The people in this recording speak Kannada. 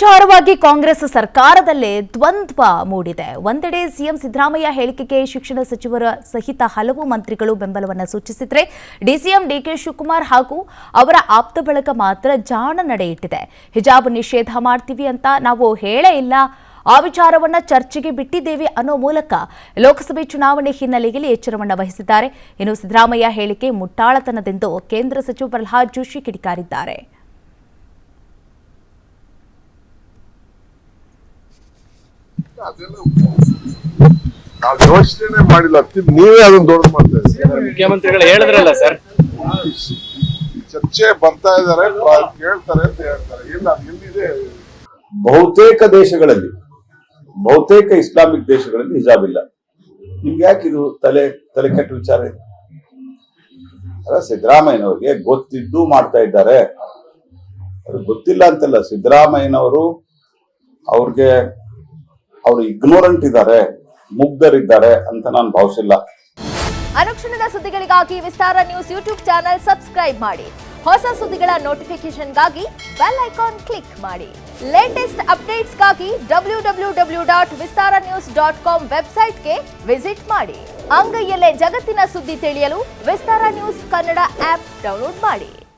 ವಿಚಾರವಾಗಿ ಕಾಂಗ್ರೆಸ್ ಸರ್ಕಾರದಲ್ಲೇ ದ್ವಂದ್ವ ಮೂಡಿದೆ. ಒಂದೆಡೆ ಸಿಎಂ ಸಿದ್ದರಾಮಯ್ಯ ಹೇಳಿಕೆಗೆ ಶಿಕ್ಷಣ ಸಚಿವರ ಸಹಿತ ಹಲವು ಮಂತ್ರಿಗಳು ಬೆಂಬಲವನ್ನು ಸೂಚಿಸಿದರೆ ಡಿಸಿಎಂ ಡಿಕೆ ಶಿವಕುಮಾರ್ ಹಾಗೂ ಅವರ ಆಪ್ತ ಬಳಗ ಮಾತ್ರ ಜಾಣ ನಡೆ ಇಟ್ಟಿದೆ. ಹಿಜಾಬ್ ನಿಷೇಧ ಮಾಡ್ತೀವಿ ಅಂತ ನಾವು ಹೇಳೇ ಇಲ್ಲ, ಆ ವಿಚಾರವನ್ನ ಚರ್ಚೆಗೆ ಬಿಟ್ಟಿದ್ದೇವೆ ಅನ್ನೋ ಮೂಲಕ ಲೋಕಸಭೆ ಚುನಾವಣೆ ಹಿನ್ನೆಲೆಯಲ್ಲಿ ಎಚ್ಚರವನ್ನು ವಹಿಸಿದ್ದಾರೆ. ಇನ್ನು ಸಿದ್ದರಾಮಯ್ಯ ಹೇಳಿಕೆ ಮುಟ್ಟಾಳತನದೆಂದು ಕೇಂದ್ರ ಸಚಿವ ಪ್ರಹ್ಲಾದ್ ಜೋಶಿ ಕಿಡಿಕಾರಿದ್ದಾರೆ. ನಾವು ಯೋಚನೆ ಮಾಡಿಲ್ಲ, ನೀವೇ ಅದನ್ನ ದೊಡ್ಡ ಮಾಡ್ತಾ ಇದ್ದೀರಿ. ಮುಖ್ಯಮಂತ್ರಿಗಳು ಹೇಳಿದ್ರಲ್ಲ ಸರ್, ಚರ್ಚೆ ಬರ್ತಾ ಇದಾರೆ, ಕೇಳ್ತಾರೆ ಅಂತ ಹೇಳ್ತಾರೆ. ಇಲ್ಲ, ಎಲ್ಲಿದೆ? ಬಹುತೇಕ ಇಸ್ಲಾಮಿಕ್ ದೇಶಗಳಲ್ಲಿ ಹಿಜಾಬ್ ಇಲ್ಲ. ನಿಮ್ಗೆ ಯಾಕೆ ಇದು ತಲೆ ಕೆಟ್ಟ ವಿಚಾರ ಇದೆ? ಅಲ್ಲ, ಸಿದ್ದರಾಮಯ್ಯನವ್ರಿಗೆ ಗೊತ್ತಿದ್ದು ಮಾಡ್ತಾ ಇದ್ದಾರೆ. ಅವ್ರಿಗೆ ಗೊತ್ತಿಲ್ಲ ಅಂತಲ್ಲ, ಸಿದ್ದರಾಮಯ್ಯನವರು ಅವರು ಇಗ್ನೋರೆಂಟ್ ಇದ್ದಾರೆ, ಮುಗ್ಧರಿದ್ದಾರೆ ಅಂತ ನಾನು ಭಾವಿಸಿಲ್ಲ. ಅನುಕ್ಷಣದ ಸುದ್ದಿಗಳಿಗಾಗಿ ವಿಸ್ತಾರ ನ್ಯೂಸ್ ಯೂಟ್ಯೂಬ್ ಚಾನೆಲ್ ಸಬ್ಸ್ಕ್ರೈಬ್ ಮಾಡಿ. ಹೊಸ ಸುದ್ದಿಗಳ ನೋಟಿಫಿಕೇಶನ್ಗಾಗಿ ಬೆಲ್ ಐಕಾನ್ ಕ್ಲಿಕ್ ಮಾಡಿ. ಲೇಟೆಸ್ಟ್ ಅಪ್ಡೇಟ್ಸ್ಗಾಗಿ www.vistaranews.com ವೆಬ್ಸೈಟ್ಗೆ ವಿಸಿಟ್ ಮಾಡಿ. ಅಂಗೈಯಲ್ಲೇ ಜಗತ್ತಿನ ಸುದ್ದಿ ತಿಳಿಯಲು ವಿಸ್ತಾರ ನ್ಯೂಸ್ ಕನ್ನಡ ಆಪ್ ಡೌನ್ಲೋಡ್ ಮಾಡಿ.